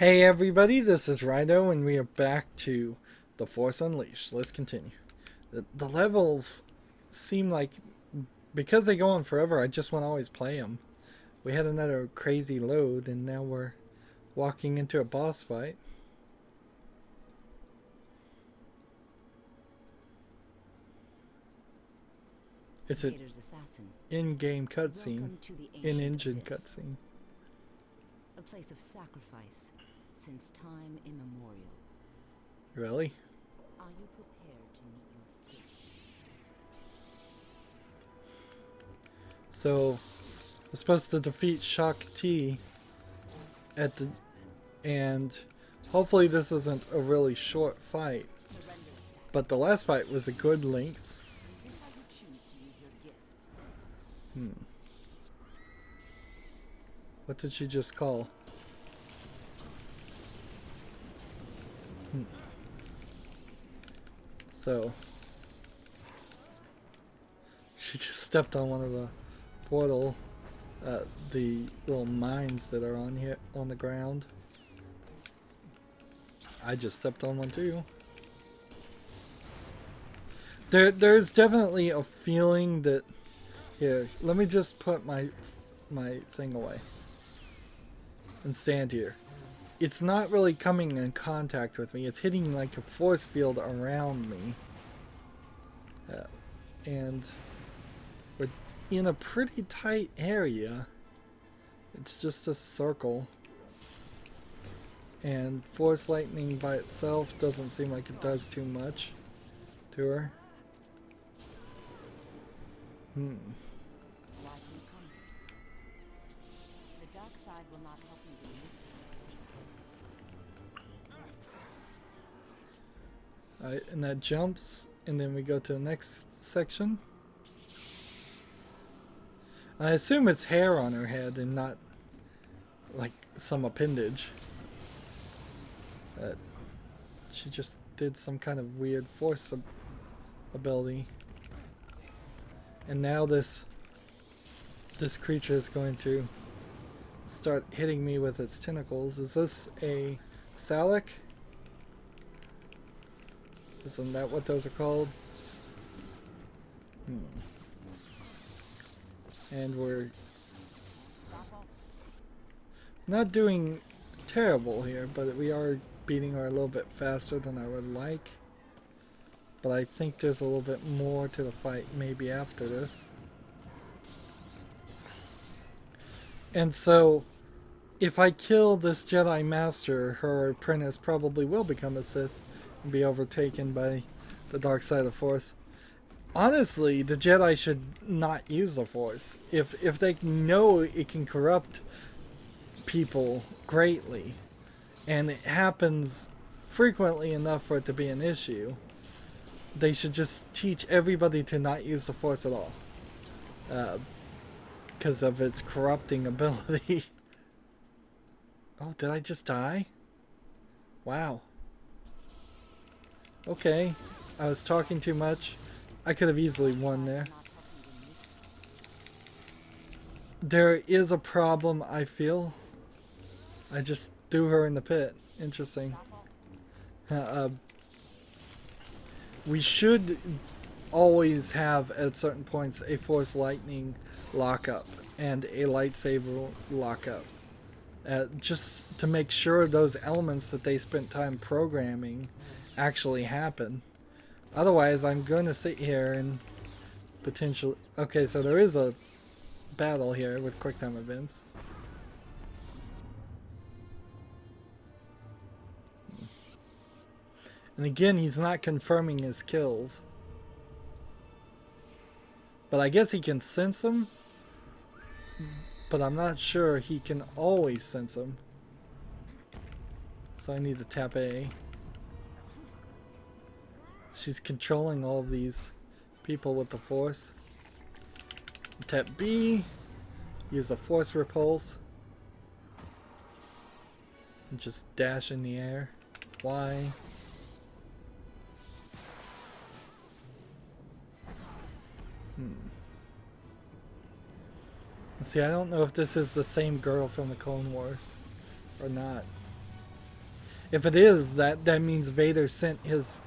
Hey everybody, this is Rydo and we are back to The Force Unleashed. Let's continue. The levels seem like, because they go on forever, I just want to always play them. We had another crazy load and now we're walking into a boss fight. It's an in-game cutscene, in-engine cutscene. A place of sacrifice since time immemorial. Really? Are you prepared to meet your fate? So, we're supposed to defeat Shak Ti at the, and hopefully this isn't a really short fight. But the last fight was a good length. What did she just call? So, she just stepped on one of the portal, the little mines that are on here on the ground. I just stepped on one too. There's definitely a feeling that, here, let me just put my thing away and stand here. It's not really coming in contact with me. It's hitting like a force field around me. And we're in a pretty tight area. It's just a circle. And force lightning by itself doesn't seem like it does too much to her. Alright, and that jumps, and then we go to the next section. I assume it's hair on her head and not like some appendage. She just did some kind of weird force ability. And now this creature is going to start hitting me with its tentacles. Is this a Salak? Isn't that what those are called? And we're not doing terrible here, but we are beating her a little bit faster than I would like. But I think there's a little bit more to the fight maybe after this. And so, if I kill this Jedi Master, her apprentice probably will become a Sith and be overtaken by the dark side of the Force. Honestly, the Jedi should not use the Force. If they know it can corrupt people greatly, and it happens frequently enough for it to be an issue, they should just teach everybody to not use the Force at all. Because of its corrupting ability. Oh, did I just die? Wow. Okay, I was talking too much. I could have easily won there. There is a problem, I feel. I just threw her in the pit. Interesting. We should always have, at certain points, a Force Lightning lockup and a lightsaber lockup. Just to make sure those elements that they spent time programming actually happen. Otherwise, I'm going to sit here and potentially... Okay, so there is a battle here with QuickTime events. And again, he's not confirming his kills. But I guess he can sense them. But I'm not sure he can always sense them. So I need to tap A. She's controlling all of these people with the Force. Tap B. Use a Force Repulse. And just dash in the air. Y. See, I don't know if this is the same girl from the Clone Wars or not. If it is, that means Vader sent his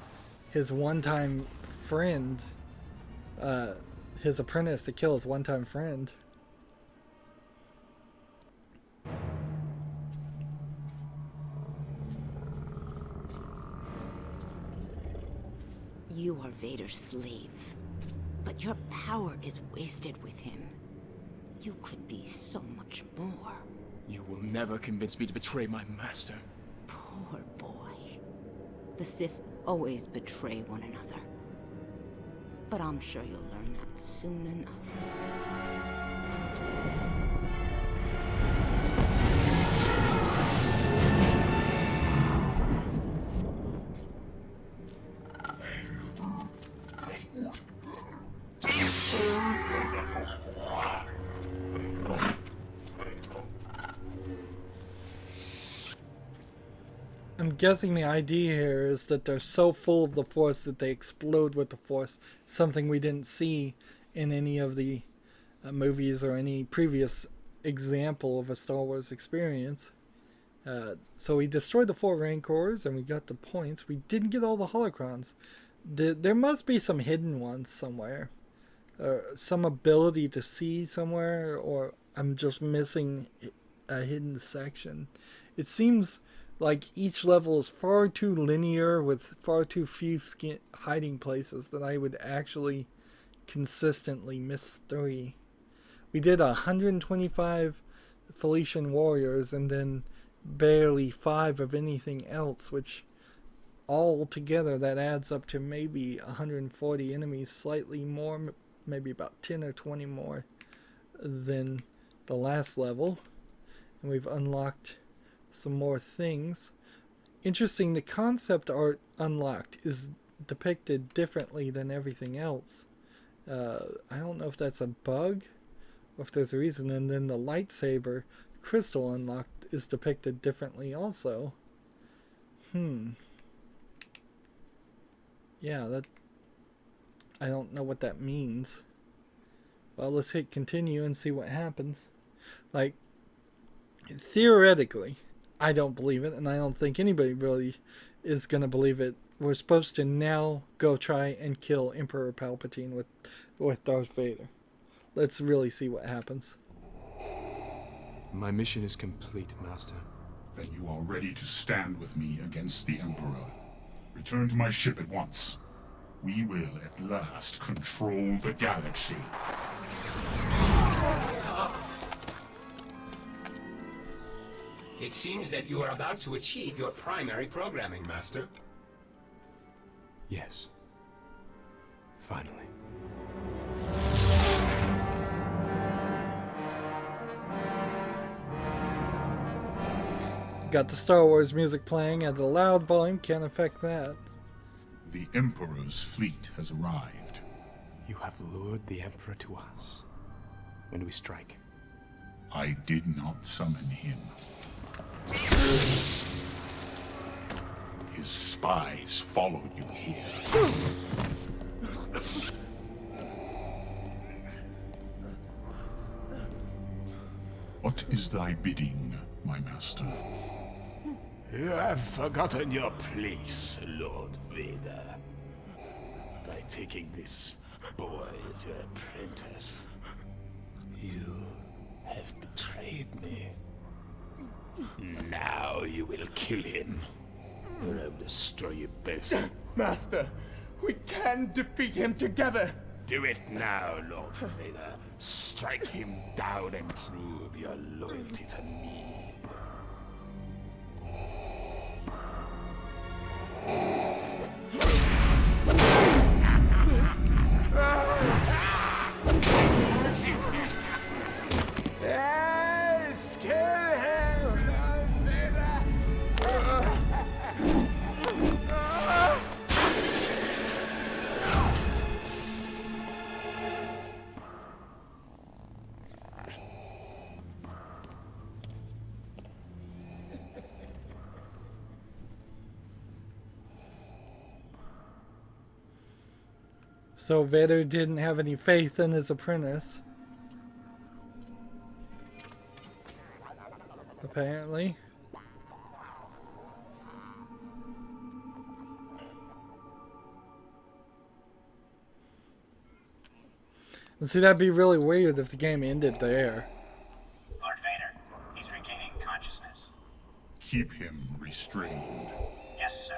one-time friend, his apprentice, to kill his one-time friend. You are Vader's slave, but your power is wasted with him. You could be so much more. You will never convince me to betray my master. Poor boy. The Sith always betray one another. But I'm sure you'll learn that soon enough. I'm guessing the idea here is that they're so full of the Force that they explode with the Force, something we didn't see in any of the movies or any previous example of a Star Wars experience. So we destroyed the 4 Rancors and we got the points. We didn't get all the holocrons. There must be some hidden ones somewhere. Some ability to see somewhere, or I'm just missing a hidden section. It seems like each level is far too linear with far too few hiding places that I would actually consistently miss 3. We did 125 Felician warriors and then barely 5 of anything else, which all together that adds up to maybe 140 enemies, slightly more, maybe about 10 or 20 more than the last level. And we've unlocked some more things. Interesting, the concept art unlocked is depicted differently than everything else. I don't know if that's a bug or if there's a reason. And then the lightsaber crystal unlocked is depicted differently also. Yeah, that, I don't know what that means. Well, let's hit continue and see what happens. Like, theoretically, I don't believe it, and I don't think anybody really is going to believe it. We're supposed to now go try and kill Emperor Palpatine with Darth Vader. Let's really see what happens. My mission is complete, Master. Then you are ready to stand with me against the Emperor. Return to my ship at once. We will at last control the galaxy. It seems that you are about to achieve your primary programming, Master. Yes. Finally. Got the Star Wars music playing at a loud volume, can't affect that. The Emperor's fleet has arrived. You have lured the Emperor to us. When do we strike? I did not summon him. His spies followed you here. What is thy bidding, my master? You have forgotten your place, Lord Vader. By taking this boy as your apprentice, you have betrayed me. Now you will kill him, or I will destroy you both. Master, we can defeat him together. Do it now, Lord Vader. Strike him down and prove your loyalty to me. Yes, kill him, Lord Vader. So Vader didn't have any faith in his apprentice. Apparently. And see, that'd be really weird if the game ended there. Lord Vader, he's regaining consciousness. Keep him restrained. Yes, sir.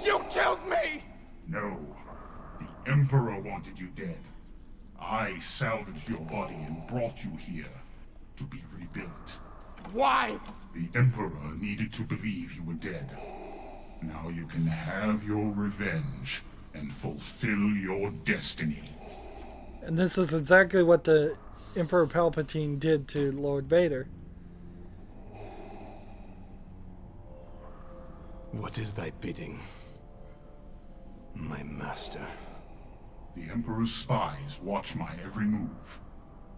You killed me! No. The Emperor wanted you dead. I salvaged your body and brought you here to be rebuilt. Why? The Emperor needed to believe you were dead. Now you can have your revenge and fulfill your destiny. And this is exactly what the Emperor Palpatine did to Lord Vader. What is thy bidding, my master? The Emperor's spies watch my every move.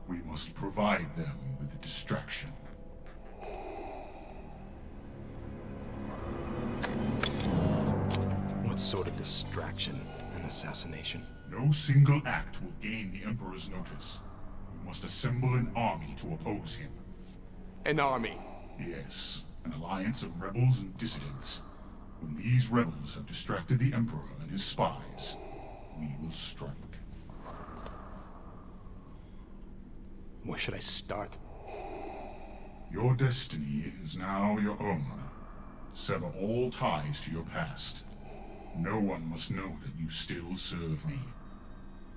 We must provide them with a distraction. What sort of distraction and assassination? No single act will gain the Emperor's notice. You must assemble an army to oppose him. An army. Yes, an alliance of rebels and dissidents. When these rebels have distracted the Emperor and his spies, we will strike. Where should I start? Your destiny is now your own. Sever all ties to your past. No one must know that you still serve me.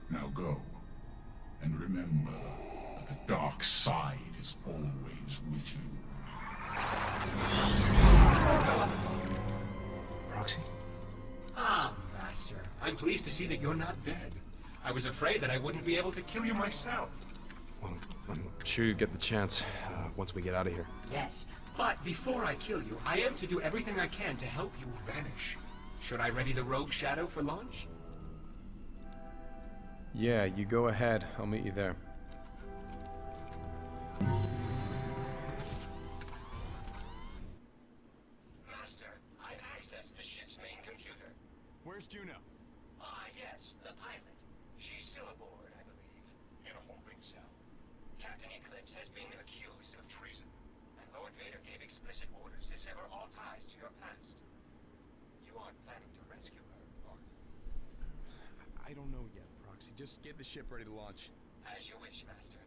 Now go, and remember that the dark side is always with you. Proxy? Ah, Master. I'm pleased to see that you're not dead. I was afraid that I wouldn't be able to kill you myself. Well, I'm sure you get the chance once we get out of here. Yes, but before I kill you, I am to do everything I can to help you vanish. Should I ready the rogue shadow for launch? Yeah, you go ahead. I'll meet you there. Master, I've accessed the ship's main computer. Where's Juno? Ah, yes, the pilot. She's still aboard, I believe. In a holding cell. Captain Eclipse has been accused of treason, and Lord Vader gave explicit orders to sever all ties to your past. You aren't planning to rescue her, are you? I don't know yet, Proxy. Just get the ship ready to launch. As you wish, Master.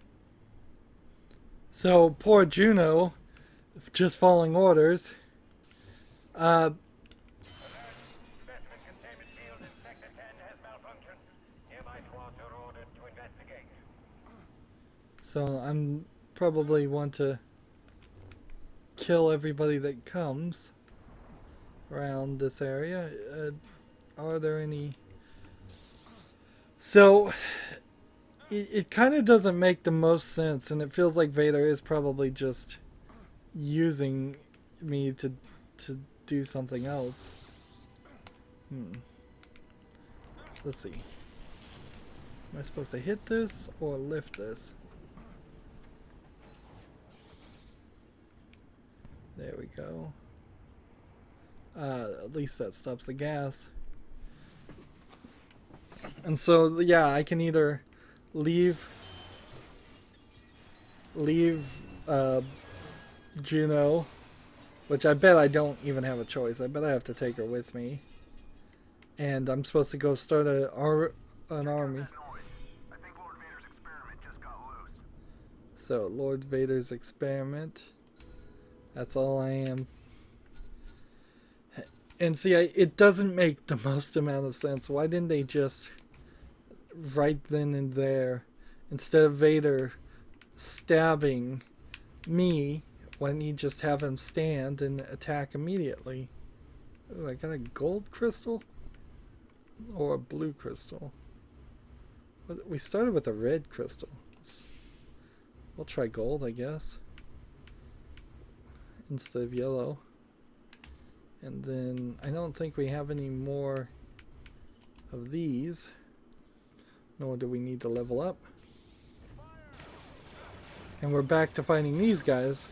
So, poor Juno, just following orders. So I'm probably want to kill everybody that comes around this area. Are there any? So it kind of doesn't make the most sense, and it feels like Vader is probably just using me to do something else. Let's see. Am I supposed to hit this or lift this? There we go. At least that stops the gas. And so, yeah, I can either leave Juno, which I bet I don't even have a choice. I bet I have to take her with me. And I'm supposed to go start an army. So, Lord Vader's experiment. That's all I am. And see, it doesn't make the most amount of sense. Why didn't they just, right then and there, instead of Vader stabbing me, why didn't you just have him stand and attack immediately? Ooh, I got a gold crystal? Or a blue crystal? We started with a red crystal. We'll try gold, I guess. Instead of yellow. And then I don't think we have any more of these. Nor do we need to level up. And we're back to fighting these guys.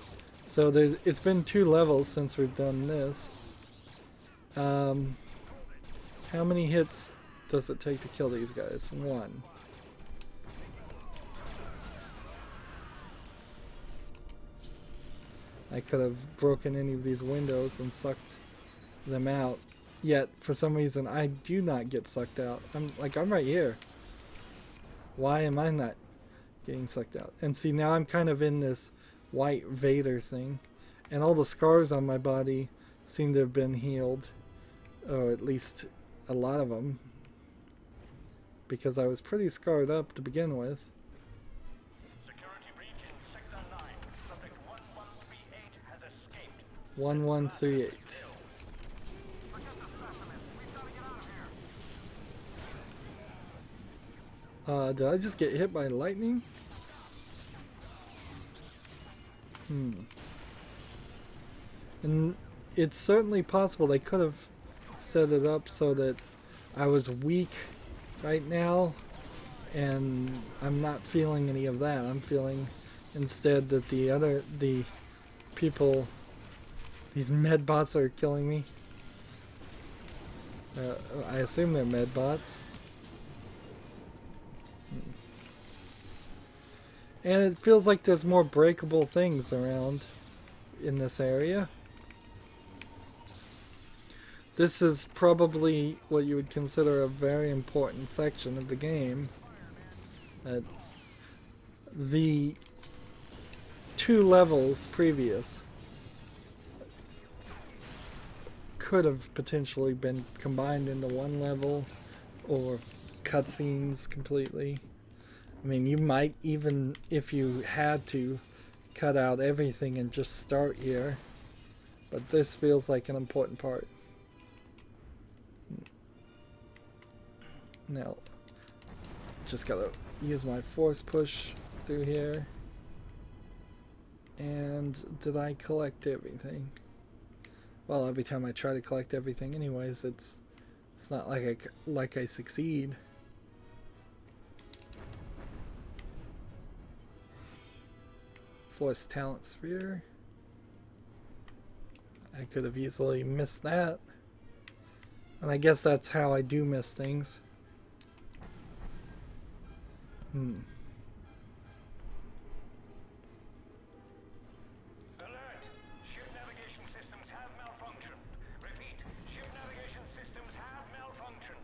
So it's been 2 levels since we've done this. How many hits does it take to kill these guys? 1. I could have broken any of these windows and sucked them out. Yet, for some reason, I do not get sucked out. I'm right here. Why am I not getting sucked out? And see, now I'm kind of in this white Vader thing. And all the scars on my body seem to have been healed. Or at least a lot of them. Because I was pretty scarred up to begin with. Security breach in Sector 9. Subject 1138 has escaped. 1138. Did I just get hit by lightning? And it's certainly possible they could have set it up so that I was weak right now, and I'm not feeling any of that. I'm feeling instead that the people, these med bots are killing me. I assume they're med bots. And it feels like there's more breakable things around in this area. This is probably what you would consider a very important section of the game. The 2 levels previous could have potentially been combined into 1 level, or cutscenes completely. I mean, you might even, if you had to, cut out everything and just start here. But this feels like an important part. Now, just gotta use my force push through here. And did I collect everything? Well, every time I try to collect everything anyways, it's not like I succeed. Force talent sphere. I could have easily missed that. And I guess that's how I do miss things. Alert! Ship navigation systems have malfunctioned. Repeat, ship navigation systems have malfunctioned.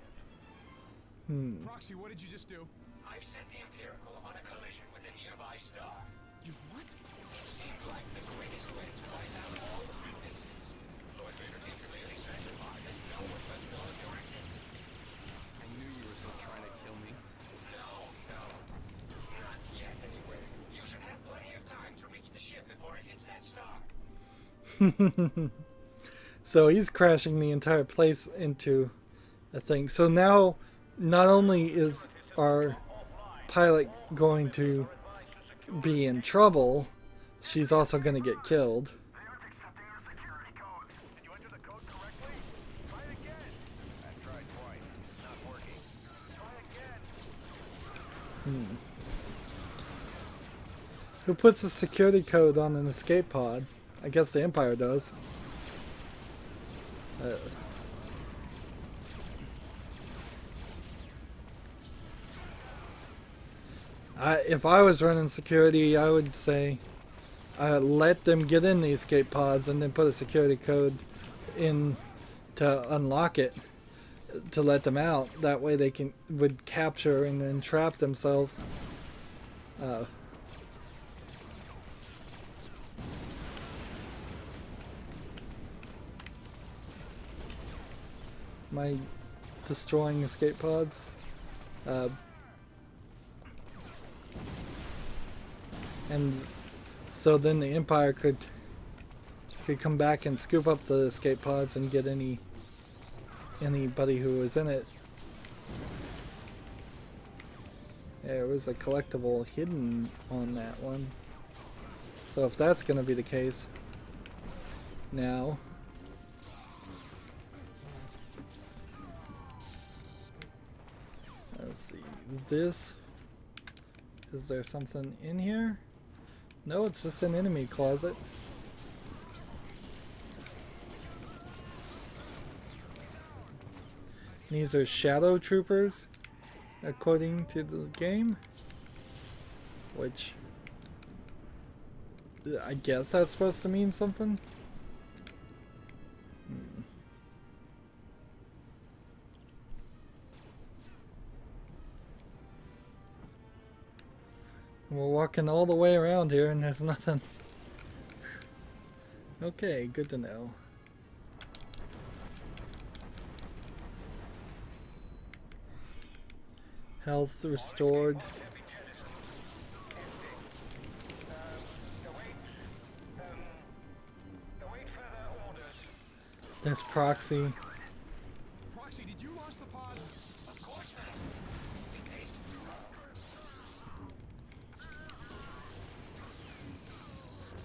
Proxy, what did you just do? I've sent the Empirical on a collision with a nearby star. You what? It seemed like the quickest way to find out all the weaknesses. Lord Vader did clearly specify that no one must know of your existence. I knew you were still trying to kill me. No. Not yet, anyway. You should have plenty of time to reach the ship before it hits that star. So he's crashing the entire place into a thing. So now, not only is our pilot going to be in trouble, she's also going to get killed. Who puts a security code on an escape pod? I guess the Empire does. If I was running security, I would say let them get in the escape pods and then put a security code in to unlock it, to let them out. That way they would capture and then trap themselves. Am I destroying escape pods? And so then the Empire could come back and scoop up the escape pods and get anybody who was in it. There was a collectible hidden on that one. So if that's going to be the case, now let's see, this, is there something in here? No, it's just an enemy closet. These are shadow troopers, according to the game, which I guess that's supposed to mean something. We're walking all the way around here and there's nothing. Okay, good to know. Health restored. There's Proxy. Proxy, did you launch the pods? Of course not. In case.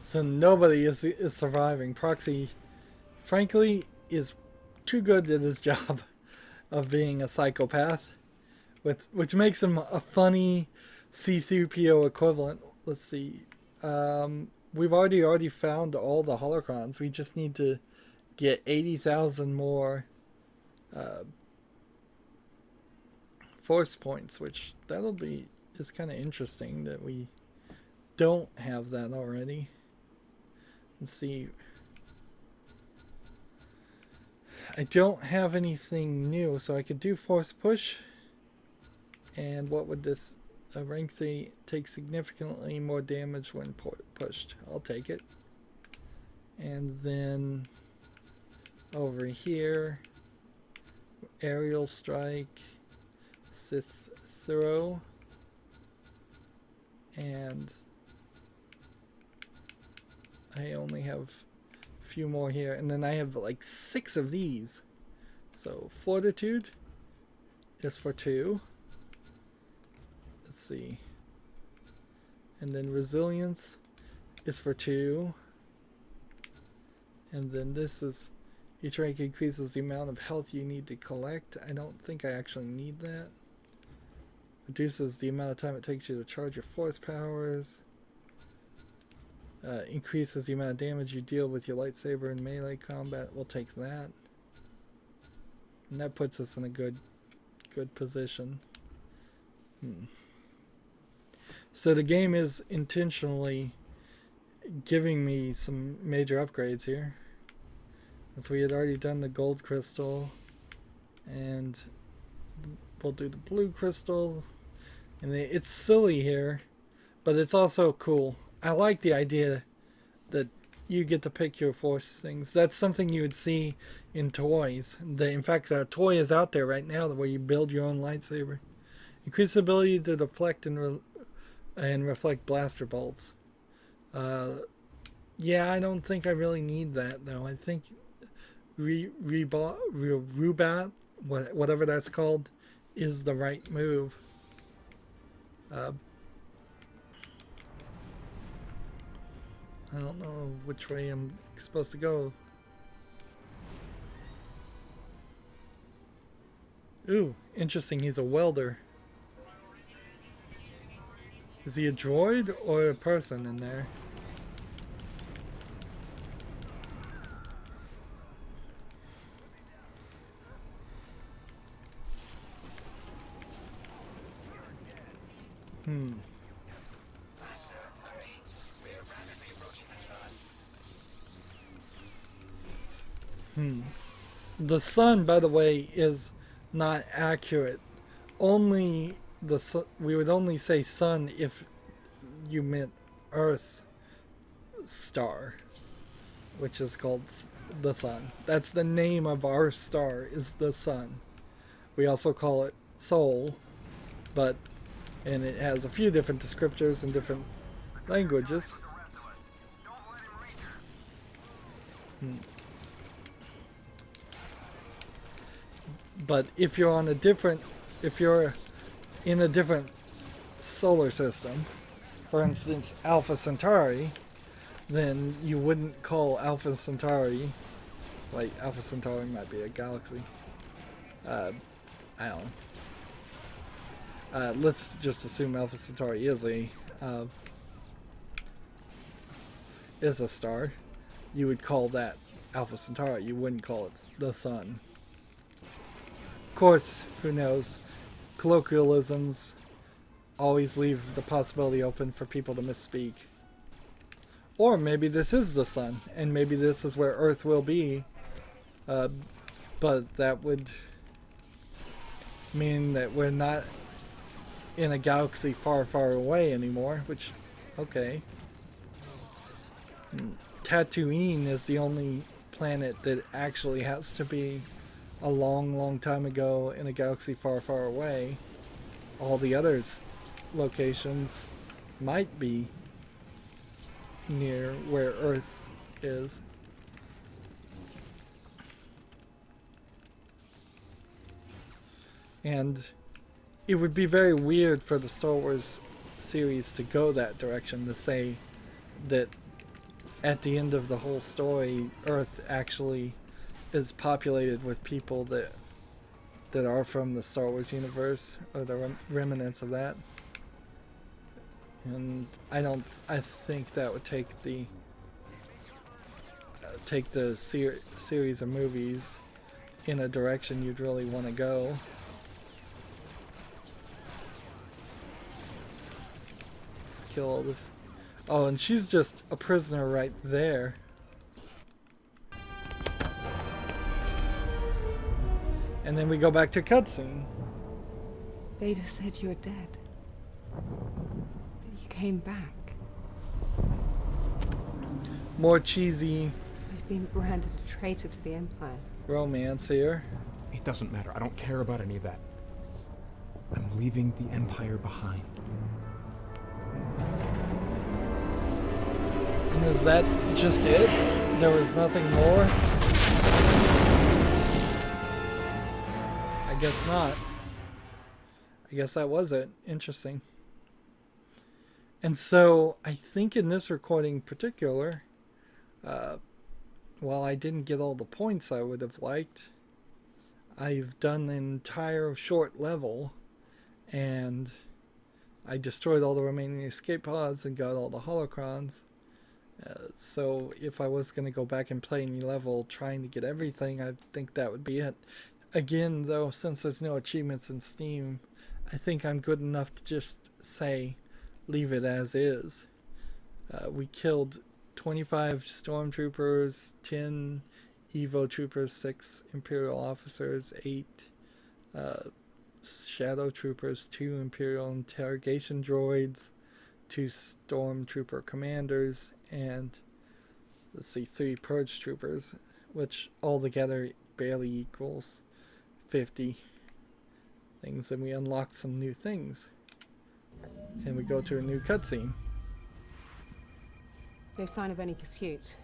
So nobody is surviving. Proxy, frankly, is too good at his job of being a psychopath, which makes him a funny C-3PO equivalent. Let's see. We've already found all the holocrons. We just need to get 80,000 more force points, which is kind of interesting that we don't have that already. Let's see. I don't have anything new, so I could do force push. And what would this rank 3 take significantly more damage when pushed? I'll take it. And then over here, aerial strike, Sith throw, and I only have a few more here, and then I have like 6 of these. So fortitude is for 2. Let's see. And then resilience is for 2. And then this is each rank increases the amount of health you need to collect. I don't think I actually need that. Reduces the amount of time it takes you to charge your force powers. Increases the amount of damage you deal with your lightsaber in melee combat. We'll take that. And that puts us in a good position. So the game is intentionally giving me some major upgrades here. So we had already done the gold crystal, and we'll do the blue crystal. And it's silly here, but it's also cool. I like the idea that you get to pick your force things. That's something you would see in toys. In fact, a toy is out there right now where you build your own lightsaber. Increase the ability to deflect and reflect blaster bolts. Yeah, I don't think I really need that though. I think Rubat, whatever that's called, is the right move. I don't know which way I'm supposed to go. Ooh, interesting, he's a welder. Is he a droid or a person in there? The sun, by the way, is not accurate. Only we would only say sun if you meant Earth's star, which is called the sun. That's the name of our star, is the sun. We also call it Sol, and it has a few different descriptors in different languages. But if you're in a different solar system, for instance Alpha Centauri, then you wouldn't call Alpha Centauri, like Alpha Centauri might be a galaxy. I don't know. Let's just assume Alpha Centauri is a star. You would call that Alpha Centauri. You wouldn't call it the sun. Of course, who knows? Colloquialisms always leave the possibility open for people to misspeak. Or maybe this is the sun, and maybe this is where Earth will be. But that would mean that we're not in a galaxy far, far away anymore, which, okay. Tatooine is the only planet that actually has to be a long, long time ago in a galaxy far, far away. All the other locations might be near where Earth is. And it would be very weird for the Star Wars series to go that direction, to say that at the end of the whole story, Earth actually is populated with people that are from the Star Wars universe, or the remnants of that. And I think that would take the series of movies in a direction you'd really want to go. Let's kill all this. Oh, and she's just a prisoner right there. And then we go back to cutscene. Vader said you're dead. But you came back. More cheesy I've been branded a traitor to the Empire. romance here. It doesn't matter. I don't care about any of that. I'm leaving the Empire behind. And is that just it? There was nothing more? I guess not. I guess that was it. Interesting. And so, I think in this recording in particular, while I didn't get all the points I would have liked, I've done an entire short level, and I destroyed all the remaining escape pods and got all the holocrons. So if I was going to go back and play any level trying to get everything, I think that would be it. Again, though, since there's no achievements in Steam, I think I'm good enough to just say, leave it as is. We killed 25 stormtroopers, 10 Evo troopers, 6 Imperial officers, 8 shadow troopers, 2 Imperial interrogation droids, 2 stormtrooper commanders, and let's see, 3 purge troopers, which altogether barely equals 50 things. And we unlocked some new things, and we go to a new cutscene. No sign of any pursuit.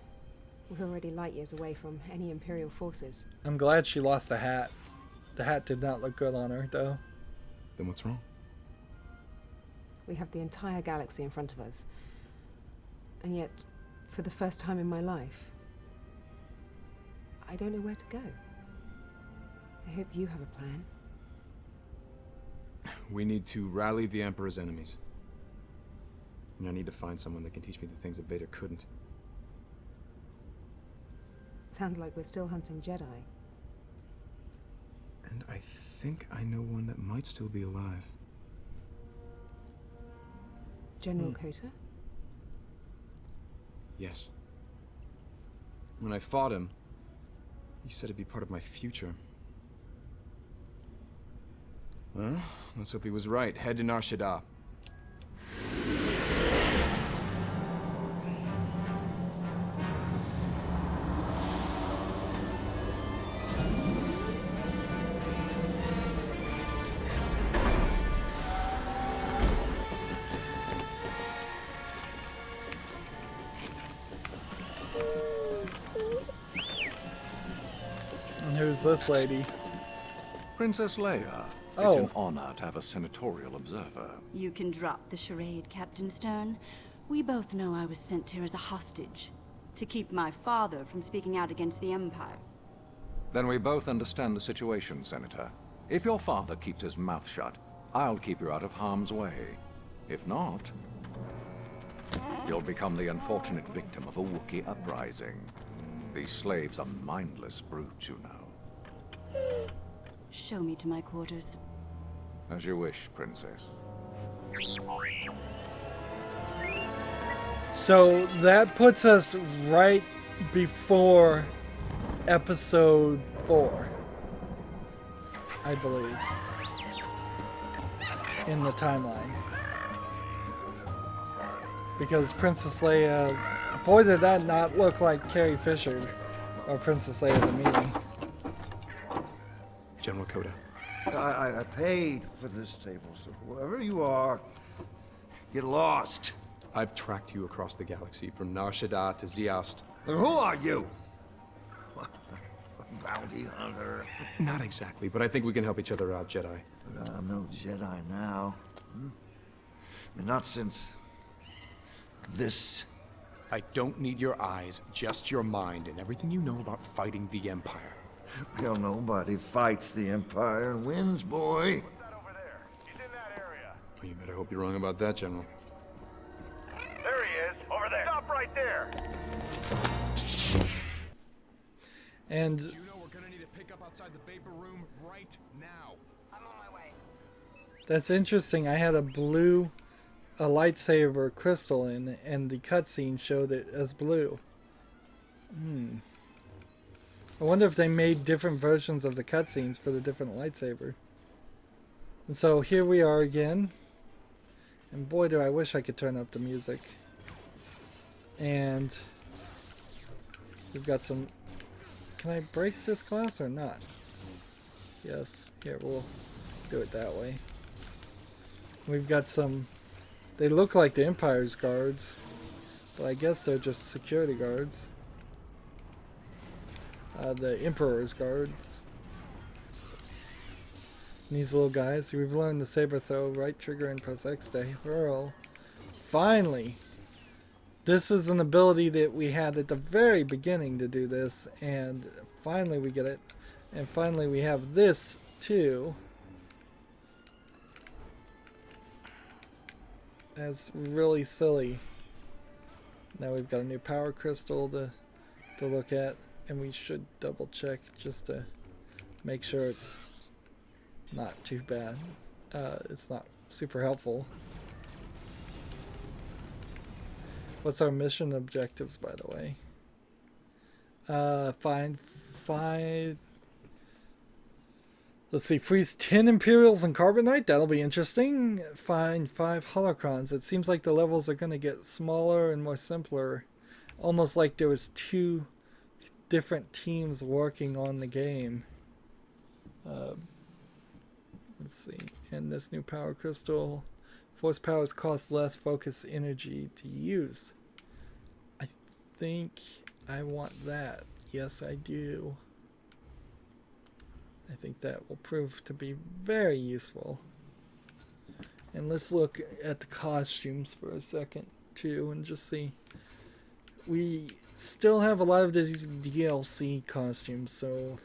We're already light years away from any Imperial forces. I'm glad she lost the hat. The hat did not look good on her, though. Then what's wrong? We have the entire galaxy in front of us. And yet, for the first time in my life, I don't know where to go. I hope you have a plan. We need to rally the Emperor's enemies. And I need to find someone that can teach me the things that Vader couldn't. Sounds like we're still hunting Jedi. And I think I know one that might still be alive. General Kota? Yes. When I fought him, he said it'd be part of my future. Well, let's hope he was right. Head to Nar Shaddaa. And who's this lady? Princess Leia. Oh. It's an honor to have a senatorial observer. You can drop the charade, Captain Stern. We both know I was sent here as a hostage, to keep my father from speaking out against the Empire. Then we both understand the situation, Senator. If your father keeps his mouth shut, I'll keep you out of harm's way. If not, you'll become the unfortunate victim of a Wookiee uprising. These slaves are mindless brutes, you know. Show me to my quarters. As you wish, Princess. So that puts us right before episode 4, I believe, in the timeline. Because Princess Leia, boy did that not look like Carrie Fisher or Princess Leia the meeting. General Coda. I paid for this table, so whoever you are, get lost. I've tracked you across the galaxy, from Nar Shaddaa to Zeost. And who are you? A bounty hunter? Not exactly, but I think we can help each other out, Jedi. But I'm no Jedi now. And not since... this. I don't need your eyes, just your mind and everything you know about fighting the Empire. Hell, nobody fights the Empire and wins, boy. Well, you better hope you're wrong about that, General. There he is, over there. Stop right there. And You know we're gonna need to pick up outside the vapor room right now. I'm on my way. that's interesting. I had a lightsaber crystal in, and the cutscene showed it as blue. I wonder if they made different versions of the cutscenes for the different lightsaber. And so here we are again. And boy, do I wish I could turn up the music. And we've got some... Can I break this glass or not? Yes. Here, we'll do it that way. We've got some... They look like the Empire's guards, but I guess they're just security guards. The Emperor's guards. And these little guys. We've learned the saber throw, right trigger and press X to hurl. Finally! This is an ability that we had at the very beginning to do this, and finally we get it. And finally we have this too. That's really silly. Now we've got a new power crystal to look at, and we should double check just to make sure it's not too bad. It's not super helpful. What's our mission objectives, by the way? Find 5... Let's see, freeze 10 Imperials and Carbonite. That'll be interesting. Find 5 holocrons. It seems like the levels are going to get smaller and more simpler. Almost like there was 2 different teams working on the game. Let's see. And this new power crystal. Force powers cost less focus energy to use. I think I want that. Yes, I do. I think that will prove to be very useful. And let's look at the costumes for a second too and just see. We still have a lot of these DLC costumes, so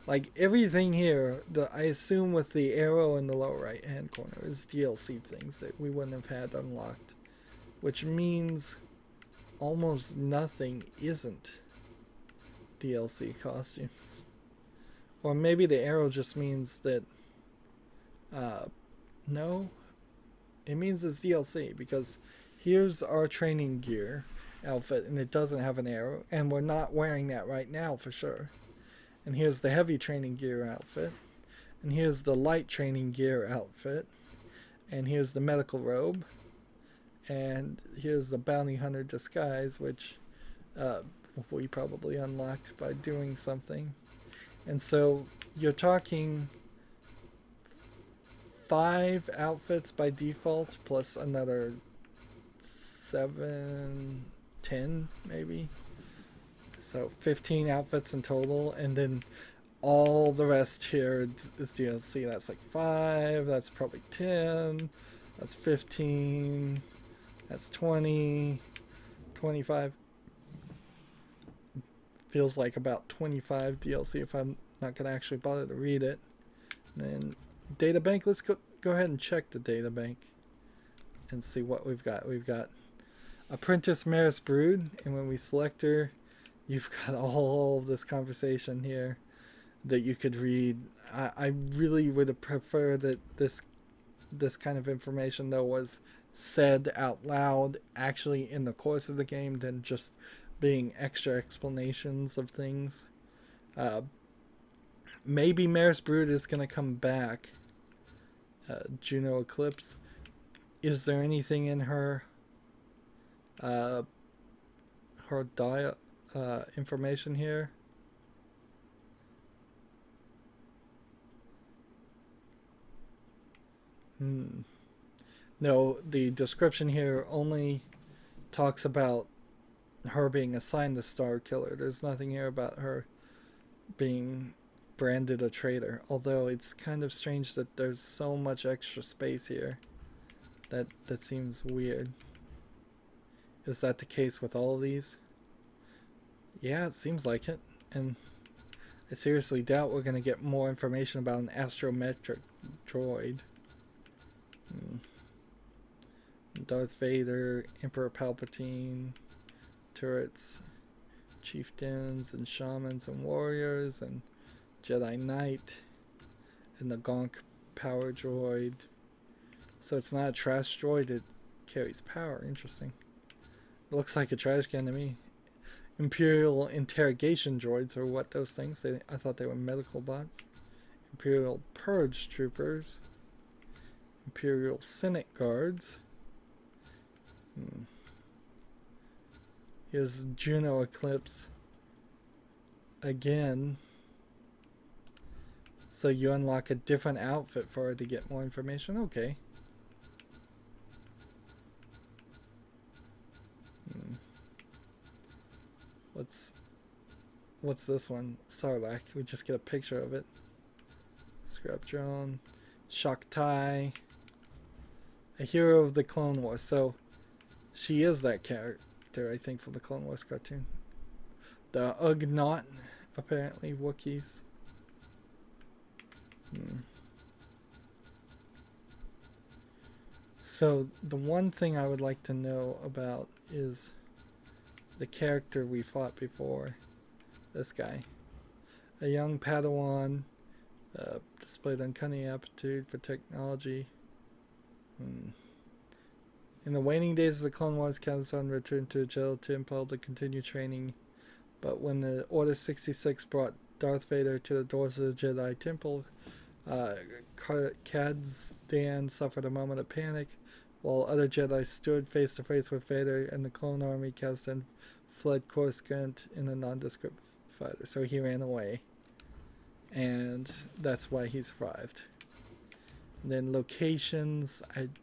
like everything here, I assume with the arrow in the lower right hand corner is DLC things that we wouldn't have had unlocked, which means almost nothing isn't DLC costumes. Or maybe the arrow just means that, no, it means it's DLC, because here's our training gear outfit, and it doesn't have an arrow, and we're not wearing that right now for sure. And here's the heavy training gear outfit, and here's the light training gear outfit, and here's the medical robe, and here's the bounty hunter disguise, which we probably unlocked by doing something. And so you're talking 5 outfits by default plus another 7, 10 maybe. So 15 outfits in total, and then all the rest here is DLC. That's like 5, that's probably 10, that's 15, that's 20, 25. Feels like about 25 DLC if I'm not going to actually bother to read it. And then databank, let's go ahead and check the databank and see what we've got. We've got Apprentice Maris Brood, and when we select her, you've got all of this conversation here that you could read. I really would have preferred that this kind of information though was said out loud actually in the course of the game than just being extra explanations of things. Maybe Maris Brood is going to come back. Juno Eclipse. Is there anything in her information here? No, the description here only talks about her being assigned the Star Killer. There's nothing here about her being branded a traitor, although it's kind of strange that there's so much extra space here. That seems weird. Is that the case with all of these? Yeah, it seems like it. And I seriously doubt we're going to get more information about an astrometric droid. Darth Vader, Emperor Palpatine, turrets, chieftains and shamans and warriors, and Jedi Knight, and the Gonk power droid. So it's not a trash droid, it carries power. Interesting. It looks like a trash can to me. Imperial interrogation droids are what those things? I thought they were medical bots. Imperial purge troopers. Imperial Senate guards. Here's Juno Eclipse. Again. So you unlock a different outfit for her to get more information? Okay. What's this one? Sarlacc. We just get a picture of it. Scrap drone. Shaktai. A hero of the Clone Wars. So she is that character, I think, from the Clone Wars cartoon. The Ugnaught, apparently Wookiees. So the one thing I would like to know about is the character we fought before. This guy. A young Padawan, displayed uncanny aptitude for technology. In the waning days of the Clone Wars, Kazan returned to Jedi Temple to continue training. But when the Order 66 brought Darth Vader to the doors of the Jedi Temple, Kazdan suffered a moment of panic. While other Jedi stood face to face with Vader and the clone army, Kazdan fled Coruscant in a nondescript fighter. So he ran away. And that's why he survived. And then locations, I'm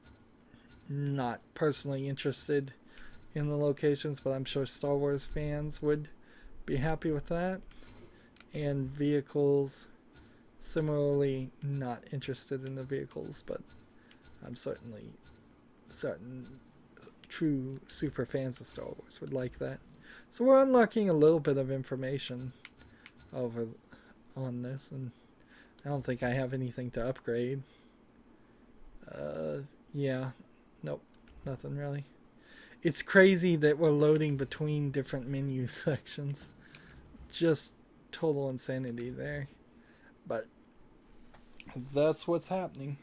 not personally interested in the locations, but I'm sure Star Wars fans would be happy with that. And vehicles, similarly not interested in the vehicles, but I'm certainly certain true super fans of Star Wars would like that. So we're unlocking a little bit of information over on this, and I don't think I have anything to upgrade. Yeah, nope, nothing really. It's crazy that we're loading between different menu sections. Just total insanity there. But that's what's happening.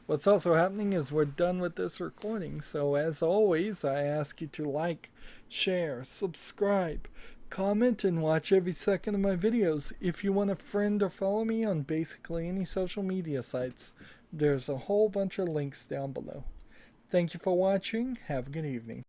What's also happening is we're done with this recording. So as always, I ask you to like, share, subscribe, comment, and watch every second of my videos. If you want to friend or follow me on basically any social media sites, there's a whole bunch of links down below. Thank you for watching. Have a good evening.